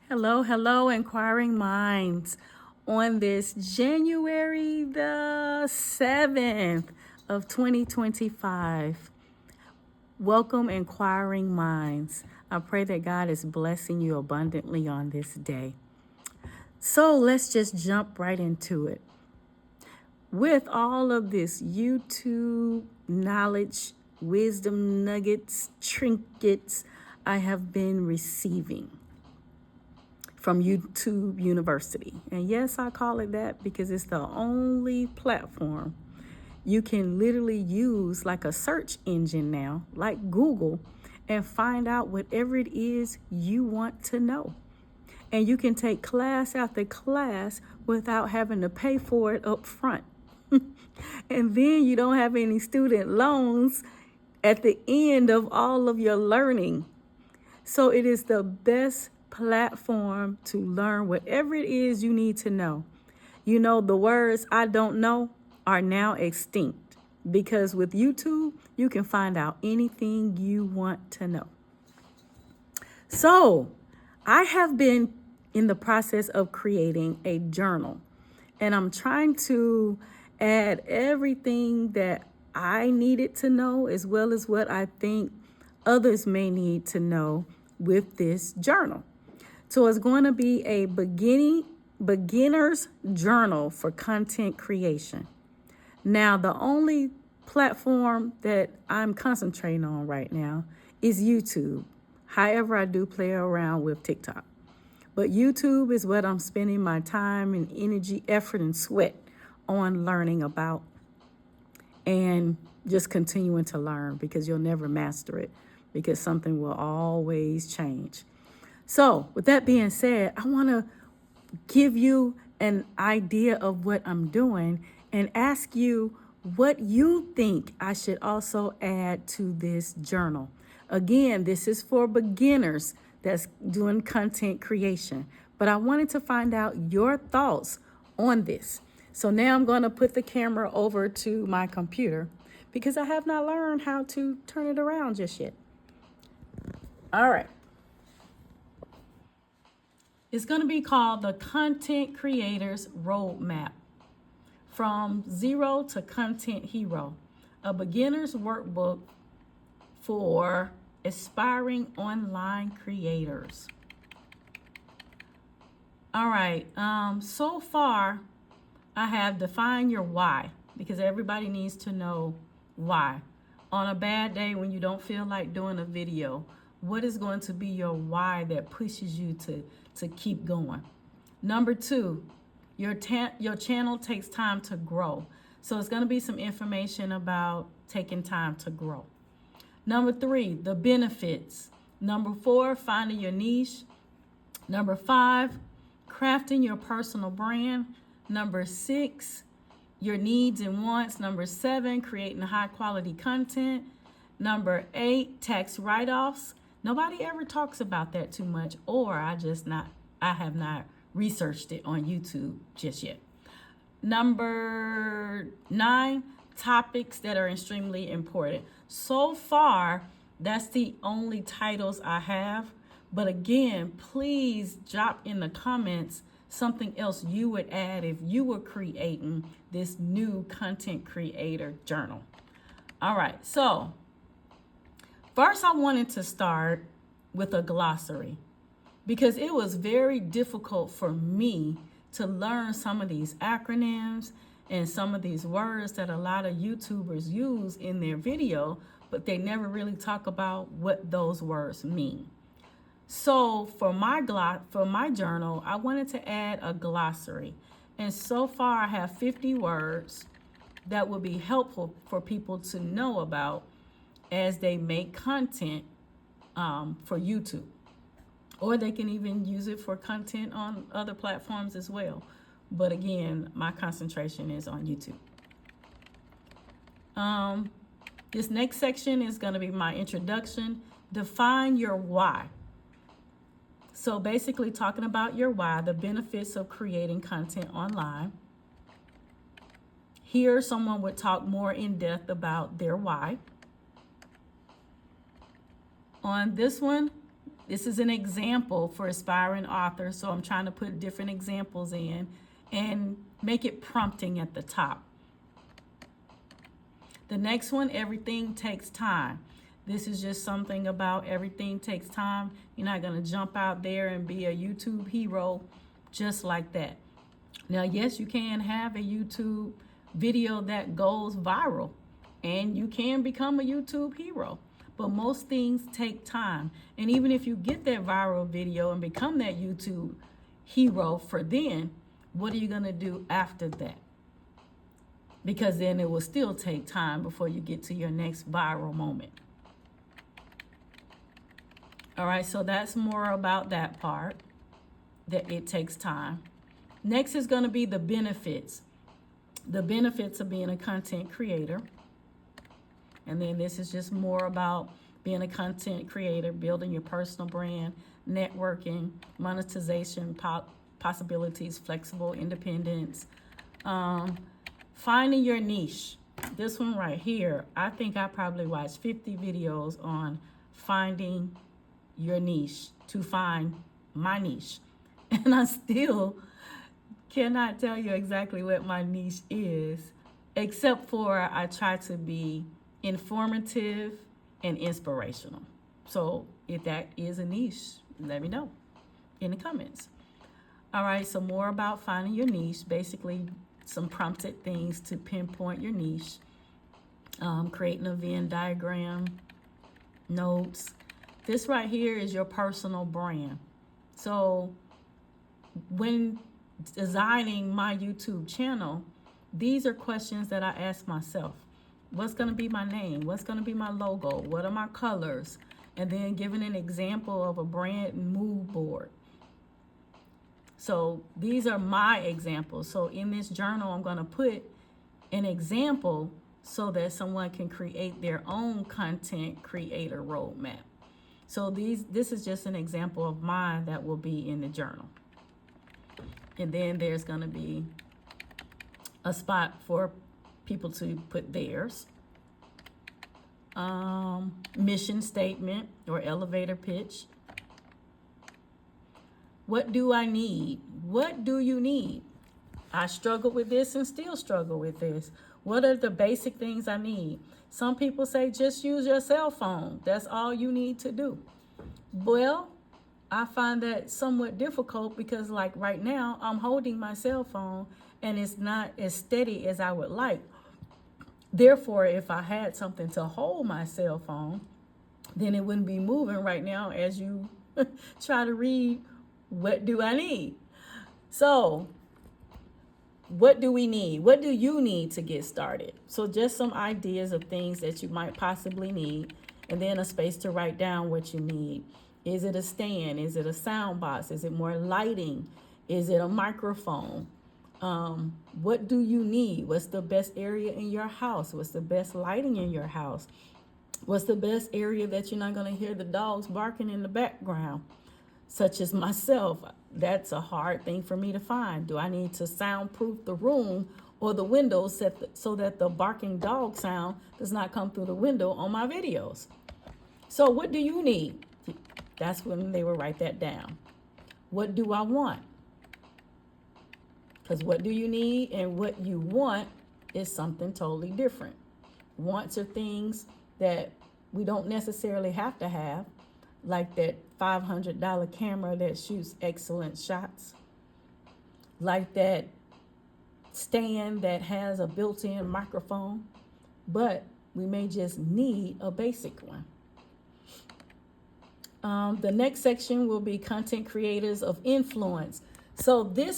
Hello, hello, inquiring minds. On this January the 7th of 2025, welcome, inquiring minds. I pray that God is blessing you abundantly on this day. So let's just jump right into it. With all of this YouTube knowledge, wisdom nuggets, trinkets I have been receiving from YouTube University. And yes, I call it that because it's the only platform you can literally use like a search engine now, like Google, and find out whatever it is you want to know. And you can take class after class without having to pay for it up front. And then you don't have any student loans at the end of all of your learning. So it is the best platform to learn whatever it is you need to know. You know, the words I don't know are now extinct because with YouTube, you can find out anything you want to know. So I have been in the process of creating a journal, and I'm trying to add everything that I needed to know as well as what I think others may need to know with this journal. So it's going to be a beginner's journal for content creation. Now, the only platform that I'm concentrating on right now is YouTube. However, I do play around with TikTok. But YouTube is what I'm spending my time and energy, effort, and sweat on learning about and just continuing to learn because you'll never master it because something will always change. So with that being said, I want to give you an idea of what I'm doing and ask you what you think I should also add to this journal. Again, this is for beginners that's doing content creation, but I wanted to find out your thoughts on this. So now I'm going to put the camera over to my computer because I have not learned how to turn it around just yet. All right. It's going to be called the Content Creator's Roadmap, From Zero to Content Hero, a beginner's workbook for aspiring online creators. All right, so far I have defined your why because everybody needs to know why. On a bad day when you don't feel like doing a video, what is going to be your why that pushes you to keep going? Number 2, your channel takes time to grow. So it's going to be some information about taking time to grow. Number 3, the benefits. Number 4, finding your niche. Number 5, crafting your personal brand. Number 6, your needs and wants. Number 7, creating high quality content. Number 8, tax write-offs. Nobody ever talks about that too much, or I have not researched it on YouTube just yet. Number 9, topics that are extremely important. So far, that's the only titles I have. But again, please drop in the comments something else you would add if you were creating this new content creator journal. All right, so first I wanted to start with a glossary because it was very difficult for me to learn some of these acronyms and some of these words that a lot of YouTubers use in their video, but they never really talk about what those words mean. So for my journal, I wanted to add a glossary. And so far I have 50 words that will be helpful for people to know about as they make content for YouTube. Or they can even use it for content on other platforms as well. But again, my concentration is on YouTube. This next section is going to be my introduction. Define your why. So basically talking about your why, the benefits of creating content online. Here, someone would talk more in depth about their why. On this one, This is an example for aspiring authors, so I'm trying to put different examples in and make it prompting at the top. The next one, everything takes time. This is just something about everything takes time. You're not going to jump out there and be a YouTube hero just like that. Now, yes, you can have a YouTube video that goes viral, and you can become a YouTube hero. But most things take time. And even if you get that viral video and become that YouTube hero for then, what are you going to do after that? Because then it will still take time before you get to your next viral moment. All right, so that's more about that part, that it takes time. Next is going to be the benefits. The benefits of being a content creator. And then this is just more about being a content creator, building your personal brand, networking, monetization, possibilities, flexible independence, finding your niche. This one right here, I think I probably watched 50 videos on finding your niche, to find my niche. And I still cannot tell you exactly what my niche is, except for I try to be informative and inspirational. So if that is a niche, let me know in the comments. All right, so more about finding your niche, basically some prompted things to pinpoint your niche, creating a Venn diagram, notes. This right here is your personal brand. So when designing my YouTube channel, these are questions that I ask myself. What's going to be my name? What's going to be my logo? What are my colors? And then giving an example of a brand mood board. So these are my examples. So in this journal, I'm going to put an example so that someone can create their own content creator roadmap. So this is just an example of mine that will be in the journal. And then there's going to be a spot for people to put theirs. Mission statement or elevator pitch. What do I need? What do you need? I struggled with this and still struggle with this. What are the basic things I need? Some people say just use your cell phone. That's all you need to do. Well, I find that somewhat difficult because like right now, I'm holding my cell phone and it's not as steady as I would like. Therefore, if I had something to hold my cell phone, then it wouldn't be moving right now as you try to read, what do I need? So what do we need? What do you need to get started? So just some ideas of things that you might possibly need, and then a space to write down what you need. Is it a stand? Is it a sound box? Is it more lighting? Is it a microphone? What do you need? What's the best area in your house? What's the best lighting in your house? What's the best area that you're not going to hear the dogs barking in the background? Such as myself, that's a hard thing for me to find. Do I need to soundproof the room or the windows so that the barking dog sound does not come through the window on my videos? So what do you need? That's when they will write that down. What do I want? Because what do you need and what you want is something totally different. Wants are things that we don't necessarily have to have, like that $500 camera that shoots excellent shots, like that stand that has a built-in microphone, but we may just need a basic one. The next section will be content creators of influence. So this